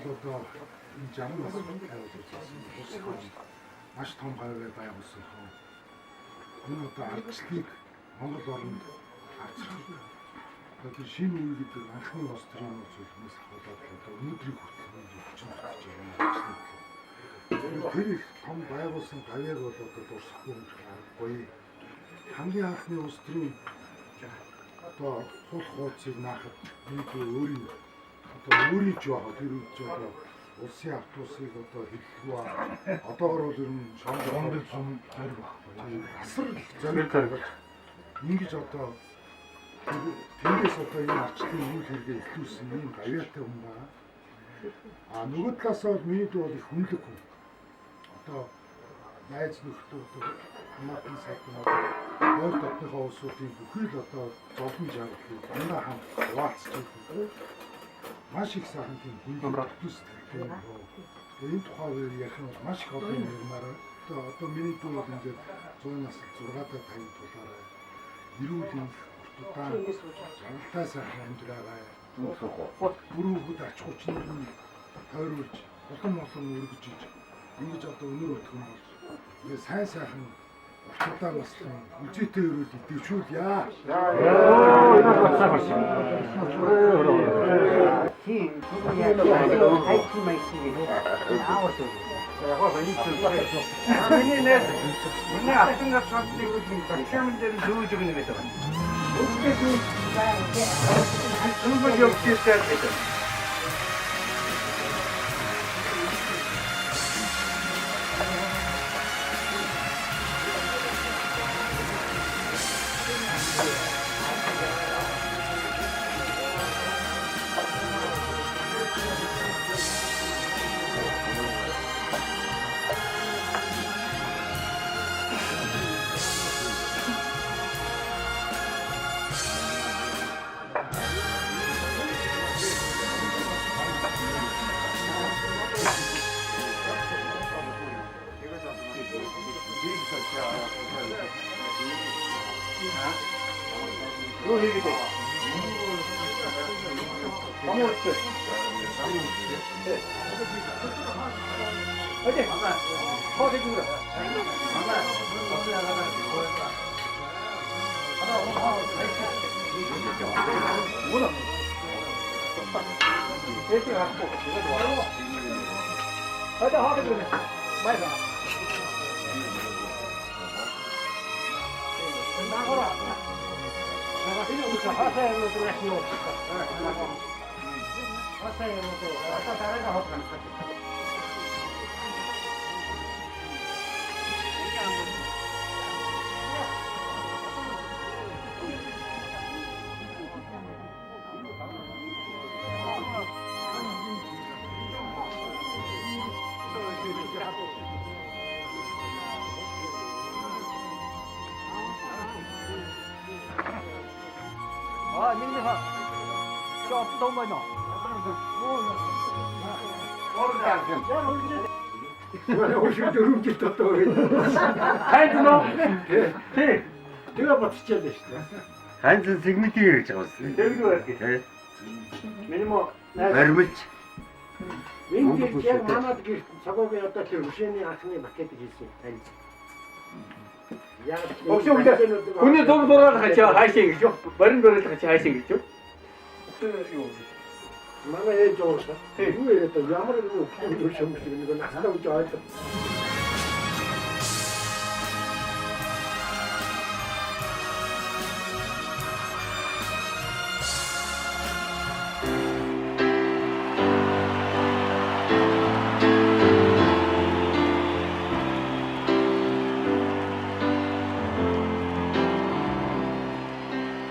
одоо энэ жамнаас тавьж маш том гавьяа байгуулсан хөө. Энэ одоо ардчлалыг Монгол оронд авчрах. Одоо шинэ үе гэдэг анхны улс төрийн зүйлээс ахуулаад одоо өнөөдрийг хүртэл хүчин гарч байгаа юм. Тэр их том байгуулсан гавьяаг бол одоо дурсахгүй юм гоё. Хамгийн анхны улс төрийн одоо хул хуудсыг наахад өөрийн одоо өөрийн жоо тэр үеж одоо улсын автобусыг одоо хэллэггүй одоогор бол ер нь шондол зам зориг багхгүй. Асар зориг гаргаж ингэж одоо тэндээс одоо энэ арчлын үйл хэрэгээ ихлүүлсэн юм гавьяатай хүн байгаа. Нөгөө талаас бол миний бол их хүнлэг хүн. Одоо найз нөхдөд хамаатан сайднууд өөр дотныхоо улсуудын бүхий л одоо зовлон жаргалыг манай хамт хуваалцж байгаа. Маш их сайхан тийм хүнлэг төстэй. Энэ тухай ярих нь маш их олон юмар. Одоо миний дүү бол ингээд 100 нас 6-аад 50 тулаараа эрүүл юм удаан жаргалтай сайхан амьдраарай. Бүрүүхүүд ач хүчнийг тойруулж улам өргөж иж ингэж одоо өнөр өтгөн бол ингээд сайн сайхан уртдаа бас үжитэй өрөөл идэвчүүл яа. Хайнзан сегментийг ярьж байгаа юм. Тэгвэл минимум баримлж энэ яг манад гэрт цагаагийн одоо тэр хөшөөний анхны макет хийсэн тань. Яг хүний дур дураар хачаа хайшаа гэж юу? Барин барил хачаа хайшаа гэж юу? Юу? Манай ээж уусаа. Юу яриад ямар нэг хөшөөмс нэг настай үж ойлоо.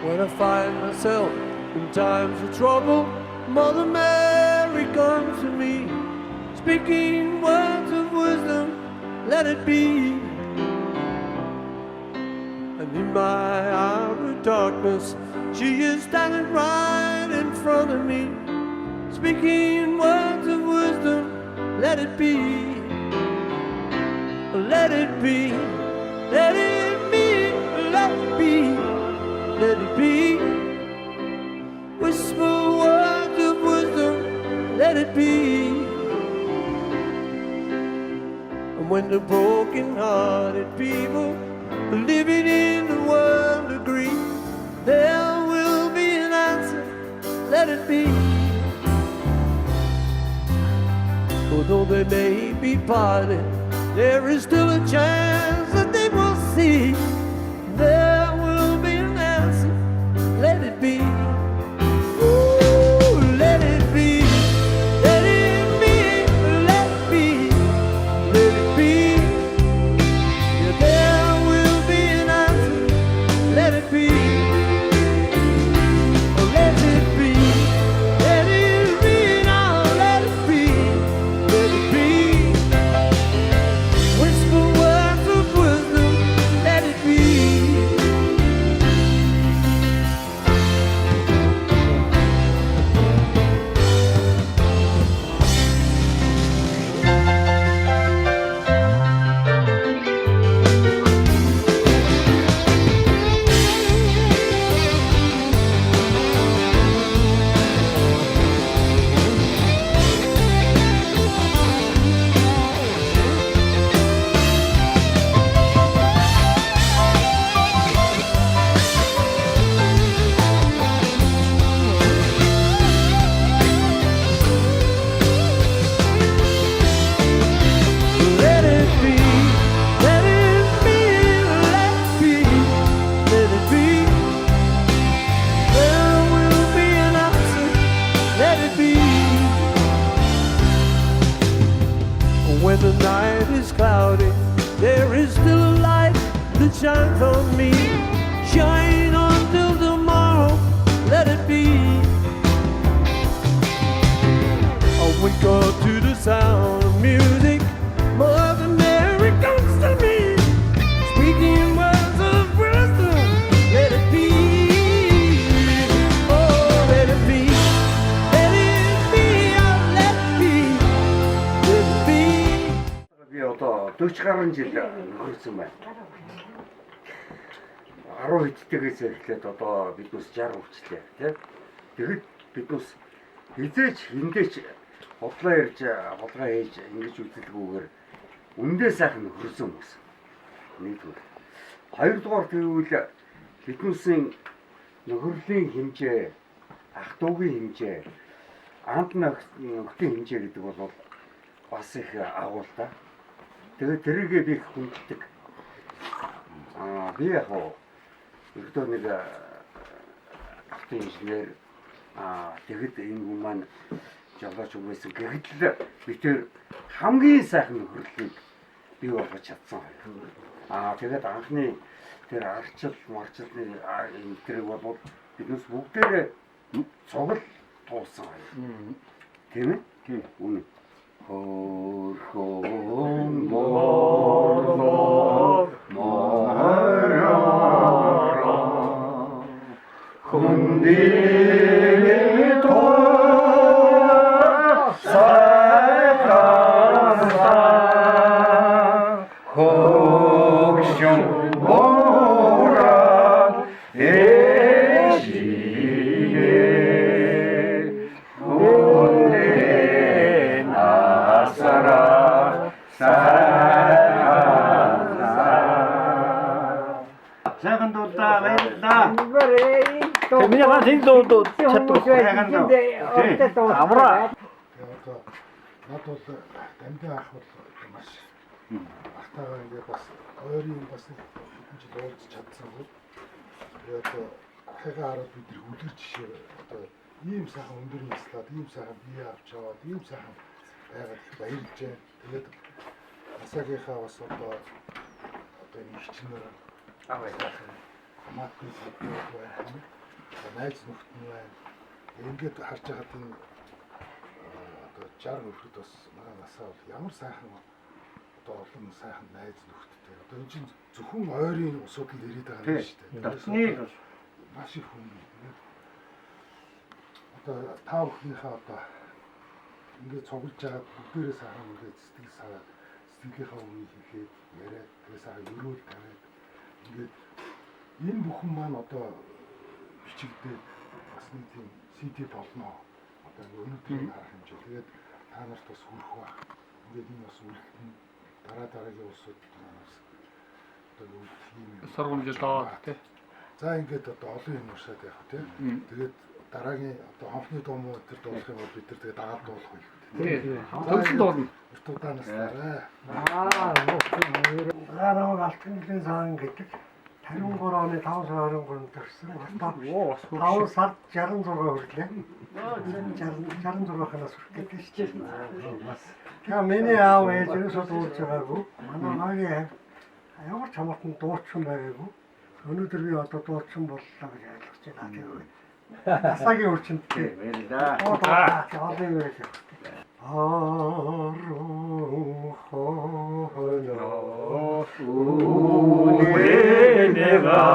When I find myself in times of trouble, Mother Mary comes to me, speaking words of wisdom, let it be. And in my hour of darkness, she is standing right in front of me, speaking words of wisdom, let it be. Let it be, let it be, let it be. Let it be. Whisper words of wisdom, let it be. when the broken-hearted people living in the world agree, there will be an answer, let it be. Although they may be parted, there is still a chance that they will see. There will be an answer, let it be. Ooh, let it be. Let it be, let it be, let it be. Yeah, there will be an answer, let it be. Oh, let it be. Let it be now, let it be. Let it be. Whisper words of wisdom, let it be. Let it be, let it be, let it be, let it be. There will be an answer, let it be. When the night is cloudy, there is still a light that shines on me. Shine on till tomorrow, let it be. I wake up to the sound of music. Mother Mary comes to me, speaking words of wisdom. Let it be. Oh, let it be. Let it be. Oh, let it be. Let it be. Би одоо 40 гаруй жил нөхөрсөн байна. 10 хэдтэйгээс эхлээд одоо биднес 60 хүрчлээ тий. Тэгэхэд биднес хизээч хиндээч хотлоо ярьж холгоо хийж ингэж үзэлгүйгээр үндээ сайхан нөхөрсөн хүмүүс. Нэгдүгээр. Хоёрдугаар тэгвэл биднесийн нөхөрлийн хэмжээ, ах дүүгийн хэмжээ, амт нөхдөхийн хэмжээ гэдэг бол бас их агуултай. Тэгээд тэрийгээ би хүнддэг. Би яг өөртөө нэг автын инженер тэгэд энэ хүн маань жолооч үгээсэн. Гэхдээ би тэр хамгийн сайхан нөхөрлөлийг бий болгож чадсан. Тэгээд анхны тэр арчил марчилны энэ тэрэг бол биднес бүгдээрээ цогл туулсан. Тийм ээ? Тийм. Үнэ. Хөрхөн борлоо мараа хүндээ тоо сайхан хөгшин бороо сайхан дуулаа баярлалаа. Миний маань энэ дуу чаддаггүй. Амраа. Тэгээд одоо над бол дамжин ах бол маш ахтайгаа ингээд бас ойрын бас нэг жил уулзч чадсан бол тэгээд хайгаа хараад бид нар үлгэр жишээ одоо ийм сайхан өндөр нийслээд ийм сайхан бие авч аваад ийм сайхан байгаад их баярлж байна. Тэгээд асаагийнхаа бас одоо энэ хичнээн хамаагүй зүйл байна. Найз нөхд нь байна. Ингээд харж байхад энэ одоо 60 нөхөд бас манай насаа бол ямар сайхан одоо олон сайхан найз нөхдөдтэй. Одоо энэ чинь зөвхөн ойрын усуудад ирээд байгаа юм шүү дээ. Тасны маш их хүн. Одоо та бүхнийхээ одоо ингээд цуглаж байгаа бүгдээрээ сайхан ингээд сэтгэлийнхаа үгийг хэлээд яриад тэгээ сайхан өрөөл тавиад ингээд энэ бүхэн маань одоо бичигдээд бас нэг тийм CD болно. Одоо өнөөдрийн харах хэмжээ. Тэгээд та нарт бас хүрэх баг. Ингээд энэ бас үлдэн дараагийн улсууд одоо юу тийм Сургамжид доод тий. за ингээд одоо олон юм уушаад явах тийм. Тэгээд дараагийн одоо хонхны дуу муу тэр дуулах юм бол бид нар тэгээд дагаад дуулах байх. Тий. Төгсөл дуулна. Уртуудаанаас дараа. Гараа алтгын сан гэдэг 53 оны 5 сарын 23-нд төрсөн. Одоо 5 сард 66 хүрлээ. 66-аас хүрэх гэдэг шүү дээ. Тэгээ миний аав ээж ерөөсөө дуулж байгаагүй. Манай ногийн ямар ч хамаатан дуучсан байгаагүй. Өнөөдөр би одоо дуучсан боллоо гэж ойлгож байна. Тэгээ насагийн үрчинтэй. баярлалаа. Одоо юу вэ? Аруу хоноо 우리네가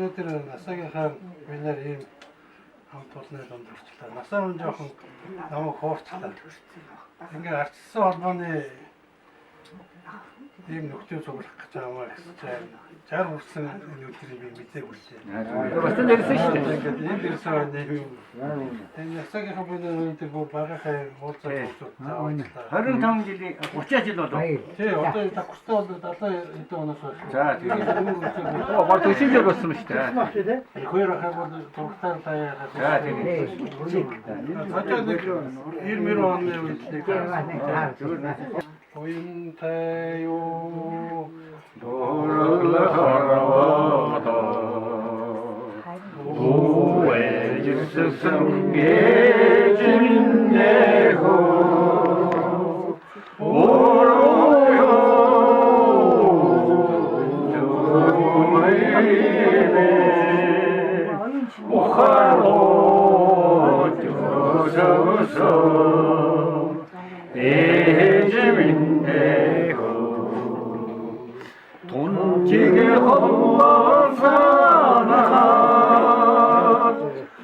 өнөөдөр насагийнхаа бид ийм хамт олонны донд орчлаа. Насаа нь жоохон намайг хуурчлаа. Ингээ арчсан холбооны ийм нөхцөл цуглах гэж байгаа юм байна. 60 хүрсэн өнөөдрийг би мэдээгүй лээ. Бас нэрсэн шүү дээ. Ингээд ийм ирсэн нэг энэ насагийнхаа бид өнөөдөр бүр багахаа уулзаад уулзаад 25 жилийн 30 жил болов. тий одоо такустай бол 70 хэдэн оноос хойш. За тийм. Гол төсөөлөөр болсон ба шүү дээ. Хоёр ахаа бол зургатаар таяа. За тийм. Хажууд нэг 90 оны үед уянтайо 도르르하라와다 우회주스승 계주민내호 오로요 주의배 오하로 주서서 대주민내호 돈지게 험마사나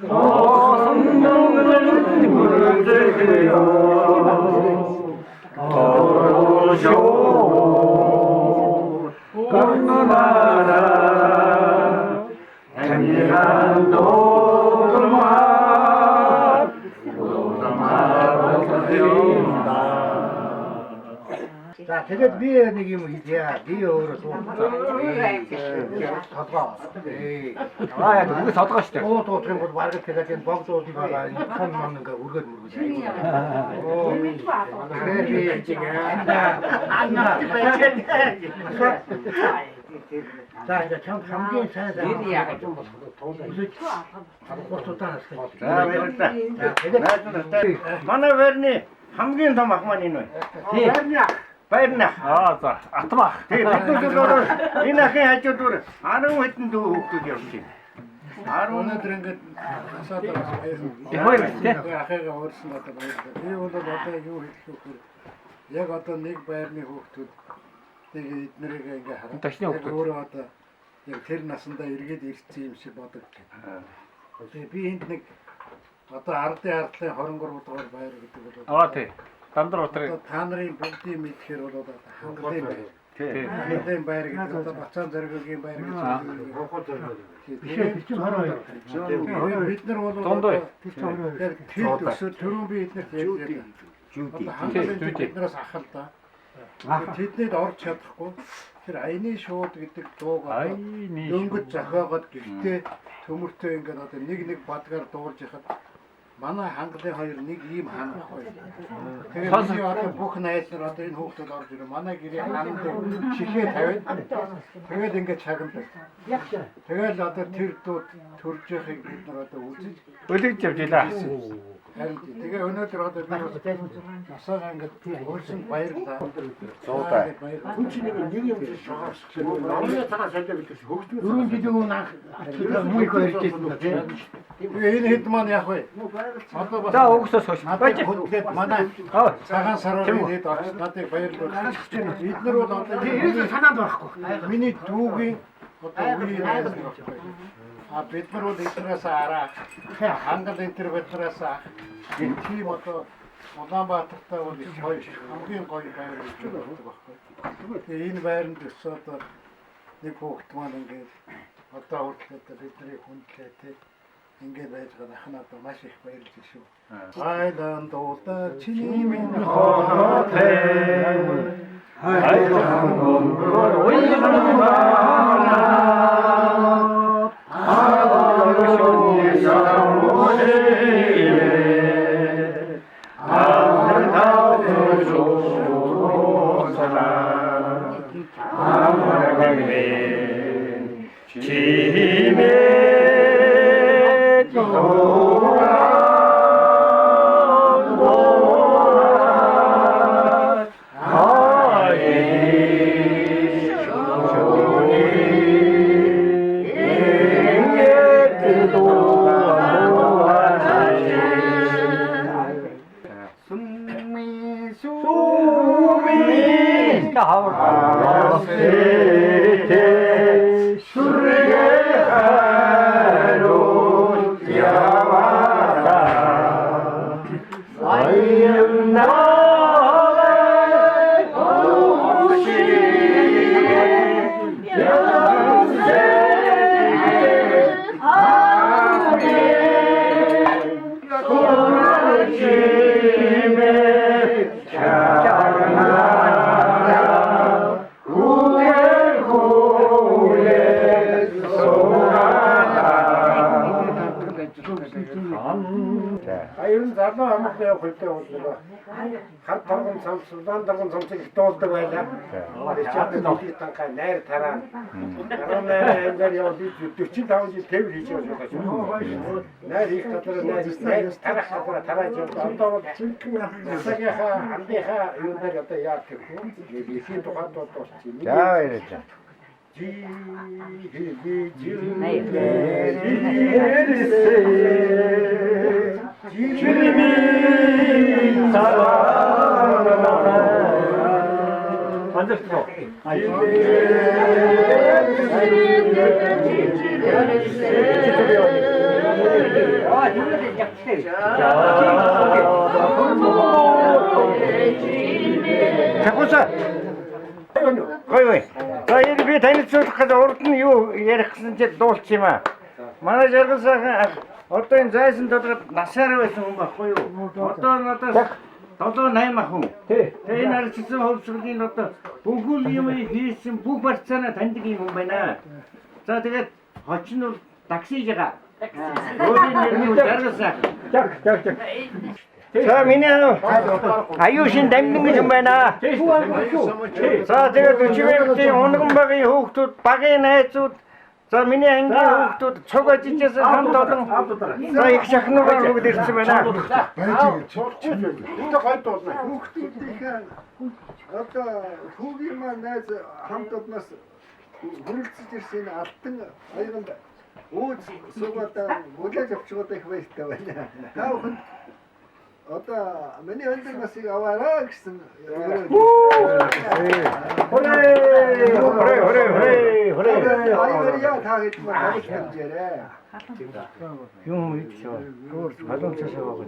성명을 물들여 더러쇼 건너나라 행리한 도도마 도도마로다 자, тэгээд би нэг юм хийя. Би өөрөө толгой. Аа яг үгүй содгоо шүү дээ. Оо тоотын бол бараг тэгээд энэ богдууд байгаа. Хон ман ингээ үргээд мөргөж айгүй. Оо. Тэгээд би за 이제 참 хамгийн сайн яг 좀 За баярлалаа. Манай байрны хамгийн том ах маань энэ бай. Баярна. Аа за атмаа. Тэгээ бид нар энэ ахын хажууд дүр 10 хэдэн дүү хүүхдүүд явж байна. 10 өнөөдөр ингээд асаад байгаа. Хоёр тий. Ахыгаа өөрсөн одоо баярлалаа. Би бол одоо юу хэлэх вэ? Яг одоо нэг байрны хүүхдүүд нэг эднэрийг ингээ хараад Ташны хүүхдүүд. өөрөө одоо яг тэр насандаа эргээд ирсэн юм шиг бодогдож байна. Тэгээ би энд нэг одоо ардын ардлын 23 дугаар байр гэдэг бол Аа тий. Дандар утрыг одоо та нарын бүгдийн мэдхээр бол одоо хангалттай байр. тий. Хангалттай байр гэдэг одоо Бацаан зоригийн байр гэж байна. Тэгэхээр бид нар бол Дундой. яг тэр төсөө түрүүн би эднэрт яг Жүүди. хангалттай биднээс ахал да. Тэднийд орж чадахгүй тэр аяны шууд гэдэг дууг Аяны дөнгөж зохиогоод гэртээ төмөртөө ингээд одоо нэг бадгаар дуулж яхад манай хангалын хоёр нэг ийм хаан байхгүй. Тэгээд миний одоо бүх найз нар одоо энэ хүүхдүүд орж ирээ. Манай гэрээ хаанд чихээ тавиад тэгээд ингээд чагналаа. Тэгээд одоо тэр дууд төрж яхийг бид нар одоо үзэж Өлөж явж илаа. тэгээ өнөөдөр одоо би насаа ингээд өөрсөн баярлаа. Зуудаа. Хүн чинь нэг юм шиг шоогоос. Номын цагаас солио гэдэг чинь хөгжмөн. 4 жилийн өмнө анх муух ярьжсэн юм тийм. Тэгээ энэ хэд маань яах вэ? Одоо бас За угсаас хойш. надад хөдлөд манай цагаан сараар ирээд очиж надад баярлуулсан. Бид нар бол одоо Энэ санаанд байхгүй. миний дүүгийн одоо үеийн найз нар байхгүй. А бид нар бол эднээс араа хангал энэ биднээс энэ тийм одоо Улаанбаатартай бол их гоё хамгийн гоё байр гэж боддог байхгүй. Тэгээ энэ байранд өсөөд нэг хүүхэд маань ингээд одоо хүртэл бидний хүндлээ тий ингээд байж байгаа ахна одоо маш их баярлж шүү. Айлан дуулаа чиний хоотэ айлан гонгор Аюун залуу амгалан явах үедээ бол хар тарган цамц, судан тарган цамцыг дуулдаг байлаа. Чаддаг танхаа найр тараа. Дараа найр яваад 45 жил тээвэр хийж байгаа юм. Найр их татвар найр тарах татвар тарааж яваад одоо бол цагийнхаа андынхаа юу дээр одоо яах гэв. Ихийн тухайд бол болчихсон. За баярлалаа. Гой. За энэ би танилцуулах гэж урд нь юу ярих гэсэн чинь дуулчих юм аа. Манай жаргал сайхан одоо энэ зайсан дотор насаар байсан хүн байхгүй юу? Одоо надаас 7-8 ах хүн. Тэ энэ арчсан хөвсгөлийн одоо бүхэл юм хийсэн бүх барьцаана таньдаг юм байна. За тэгээд хочин бол таксиж байгаа. Өөрийн жаргал сайхан. Чак. За миний аюушин дамжин гэж юм байна. За тэгээд 40-ийн унган багийн хүүхдүүд, багийн найзууд, за миний ангийн хүүхдүүд цуг ажижээс хамт олон за их шахнуугаар бүгд ирсэн байна. энэ гойд болно. Хүүхдүүдийнхээ одоо хүүгийн маань найз хамт олноос хүрэлцэж ирсэн алтан аяганд ууз сугаадаа бүлээж авчгуудаа их баяртай байна. Та бүхэн одоо миний өндөр насыг аваарай гэсэн. Хөрөө. Аяа та хэд мөн тавьж хэмжээрэй. Юм ийчээ. Өөр халуун цаашаа байгаа.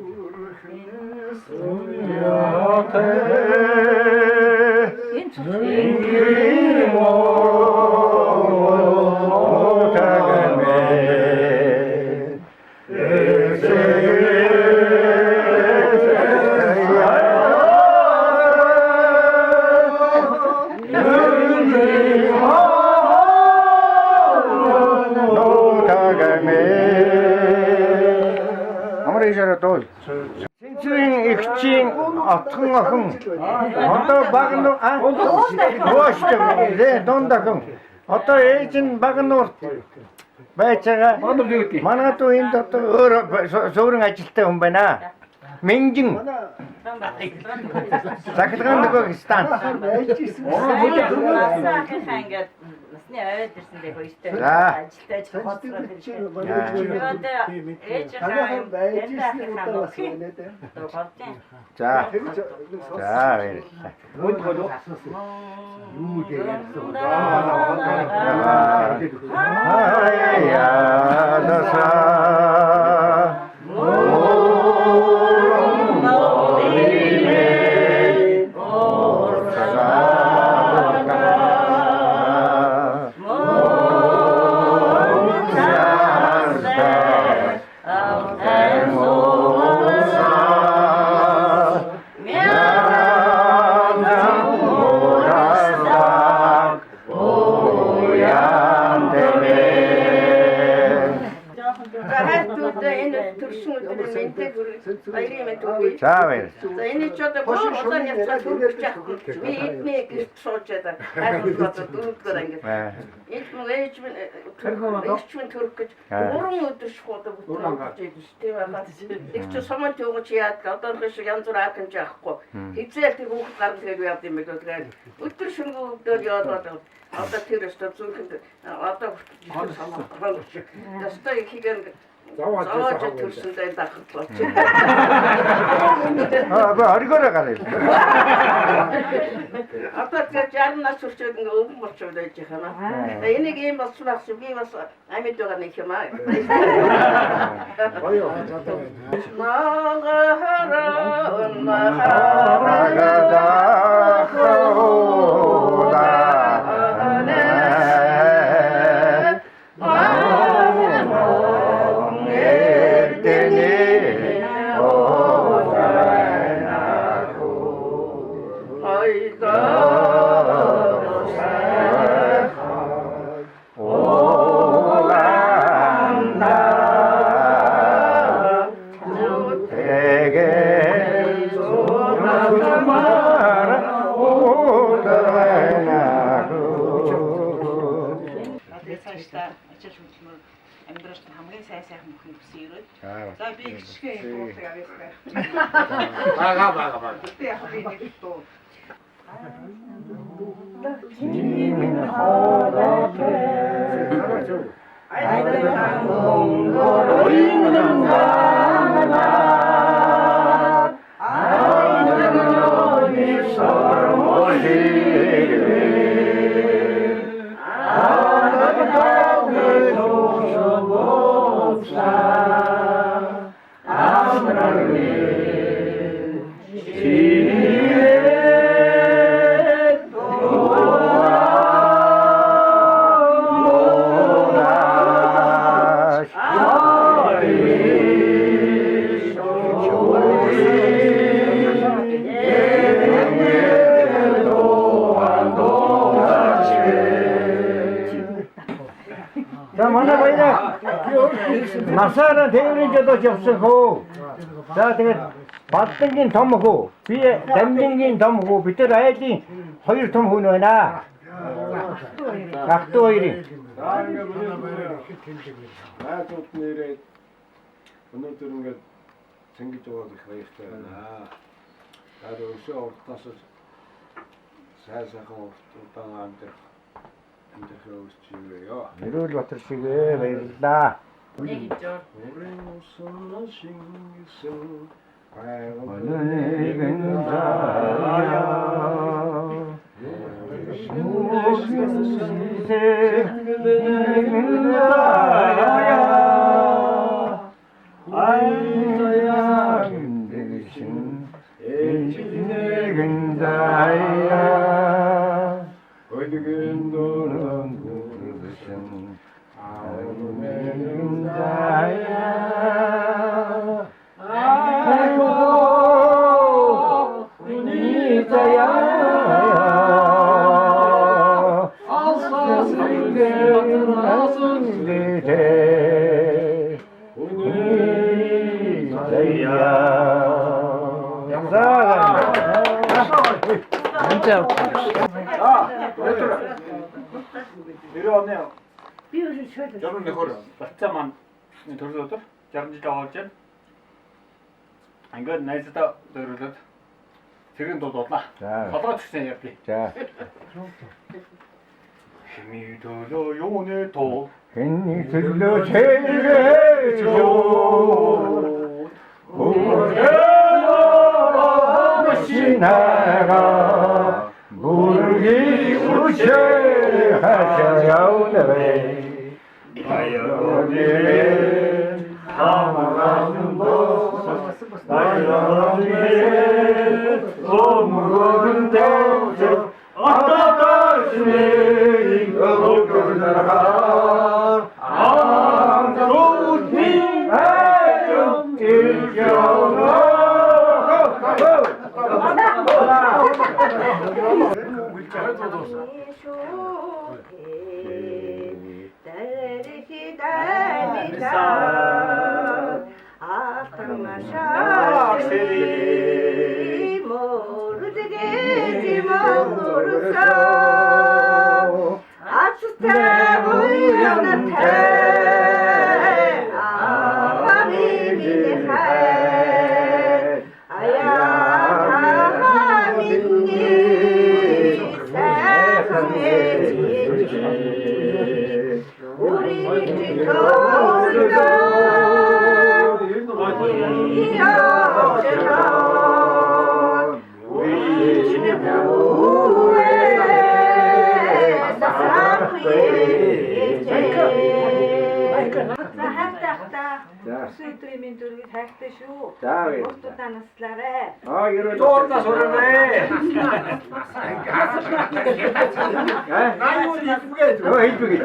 баяраа дуул. Сэнцвийн эгчийн отхон охин одоо баг нь өөштэй дундагэн одоо ээж нь баг нуурт байж байгаа. Манай дүү энд одоо өөр суурин ажилтай хүн байна. Менжин захиргаан нөгөө стан. Насны аваад ирсэн дээ хоёртой ажилтайж хоцроод ирсэн. Ээж хаа За. За баяр. За энэ ч одоо бошин шудан яцгаа дөрөвч яахгүй. Би эдний гэрт сууж байгаа. Хайрцаг дөрөвдөр ингэ. Энд мөн ээж минь төрөх гэж 3 өдөр шууд бүтэн болж идэв шүү дээ. Их ч сомон төгөж яад одоо шиг янз бүр хэмж яахгүй. Хизээл тэр хүүхд гарна тэгээд яад юм бэ гэдэг. Өдөр шөнөгүй өдөр яваад одоо тэр өстө зүрхэнд одоо хүртэл санаа. Ястаа ихийг Заваач төрсөндөө дахтлаач. Оргороо гараа. Одоо тэр 60 нас хүрчээд ингээ өвгөн болчиход байж байгаа. Энийг ийм болчихлаа би бас амьд байгаа нэг юм аа. Гоё. Амьдралд хамгийн сайн мөхний хүсье ирээд. За би гिचгээ юм уулыг авъя. Бага. Би яг би нэг туу. Насаараа тээврийн жолооч явсан хөө. За тэгээд Баддангийн том хөө, би Дамжингийн том хөө, бид нар айлын 2 том хүн байна. Ахтуу хоёрын. Наадууд нэрээ өнөөдөр ингээд цэнгэж яваад их баяртай байна. Тэгээд өсөө уртаас сайхан уртан амдэр өсчихөө. Нэрүүл Батар шигээ баярлалаа. Нэг жоо. Урын усан шингэсэн Нэгэн заяа. өнөөдөр 90 оны Би өөрөө шууд. Жорон нөхөр Батцаа маань төрөл өдөр 60 жил аваад байна. Ингээд найзтай дөрөлөд тэрийн дуудуулна. Толгойд гисэн явдий. За. Хэмэдөлөө юуны тоо Хэнний төлөө чэйгэж юу. Машинага бүрги үчээ хашаавнавэ. Баярны хамаан бос баярны омгондөө ататашны огордара амдрутин айом илжава. Өдрийн дөрвийг хайхтай шүү. За баяр. Өөртөө наслаарай. Тоорнос ураарай. Найуул хэлбэгээ. Өө хэлбэгээ.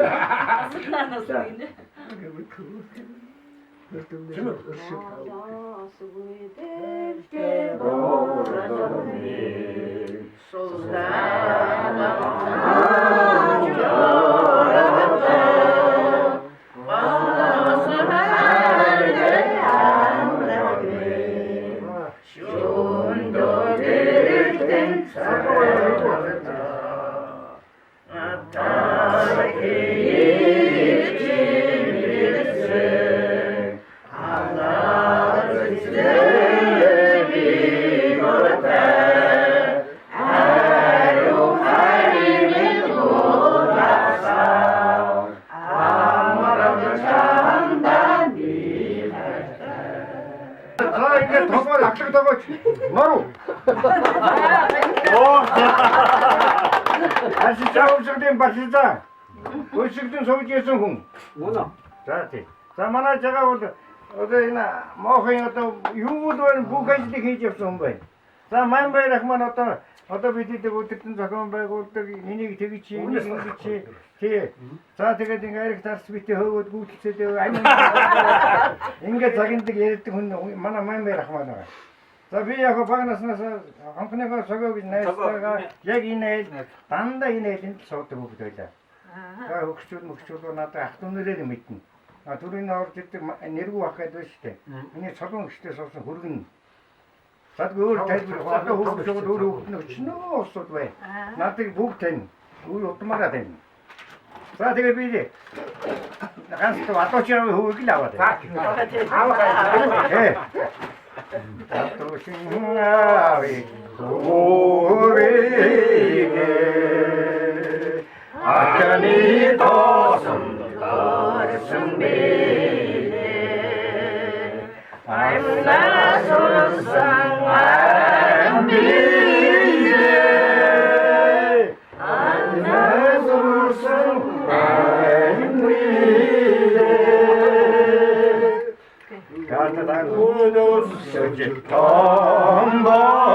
Ашигтын башилзаа. Өсөгдөн сууж ясан хүн. Мөн. За тий. За манай жагаа бол одоо энэ моохын одоо юу вэ бүх ажлыг хийж явсан хүн байна. За маань баярах маань одоо бид эдгээр өдөртөн зохион байгуулдаг энийг тэгж чи энийг ингэж чи тий. За тэгээд ингээ ариг тарс битээ хөөгөөд гүйцэд амин ингээ загиндаг ярьдаг хүн манай маань баярах маань байна. За би яг багнаснаас анхныхоо согоо гэж найзтайгаа яг энэ дандаа энэ хэлэнд суудаг бүгд байлаа. За хөгчүүд надад ах түнээрээ мэднэ. А түрүүний орж ирдэг нэргүү ах гэдэг байна шүү дээ. Миний цолон гişтэй суусан хөргөн. Задгүй өөр тайлбар одоо хөгчүүд өөр хөгтнө өчнөө усууд бай. Надад бүгд тань. Үгүй удмаараа тань. За тэгээ би ганц аточоо хөвөг л аваад. Аваа. Атошингави хөвөге Akani tosum tarsum bile I'm not so sang bile I'm not so sang bile Kata kudos sejak tomboso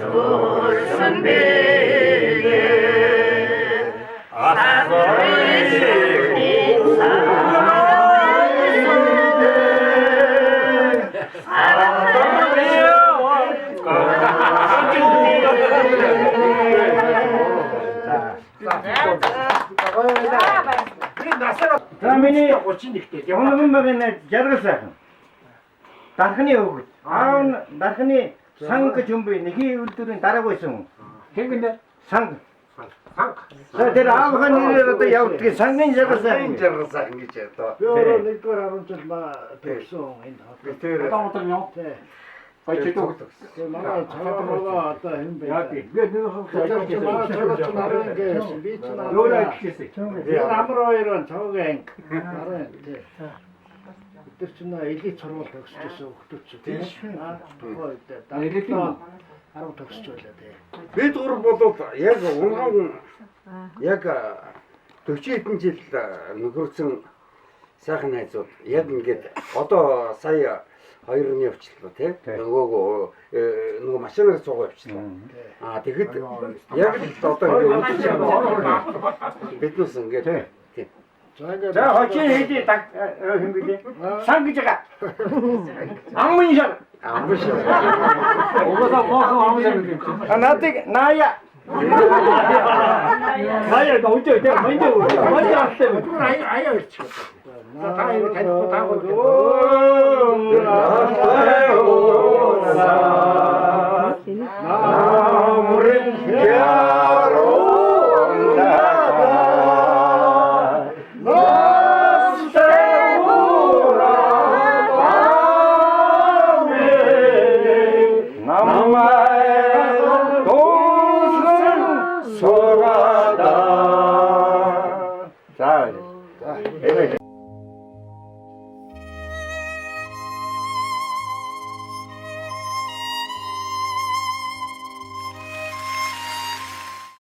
So За миний 31-тэй. Өнөөдөр мөрийн жаргал сайхан. Дархны өгөд. Аав нь дархны сан гэж юм бэ? Нэхий үйлдвэрийн дараг байсан. Хэнгэнэ Сан. За тэр аавга нэрээр одоо явуулдаг сангийн жаргал сайхан. жаргал сайхан гэж одоо. Би өөрөө 1-р 10 жил төгсөн энэ хот. Тэр одоо юм. Баячдаг. Тэгээ манай цагаага одоо хэн бэ? Яг би нэг Би ч наа. Өөрөө ихсэн. Амар хоёрын цагаагийн анги. Наран тий. Тэр чинь элит сургууль төгсчихсэн хүмүүс ч тийм. Тухайд Элит 10 төгсч байлаа тий. бид гур болоод яг унган яг 40 хэдэн жил нөхөрсөн сайхан найзууд яг ингээд одоо сая хоёр нь явчихлаа тий. Нөгөө машинаар цугаа явчихлаа. Тэгэхэд яг л одоо бид нүс ингээд тий. За хочин хэдий хэн бэ? Сан гэж байгаа. Амын шар. амбаш. Угаасаа мохон амжаа гэдэг юм. Надыг наая. 나야 나 언제 내가 먼저 왔어. 아야 그렇지. 다 이렇게 데리고 가고 자,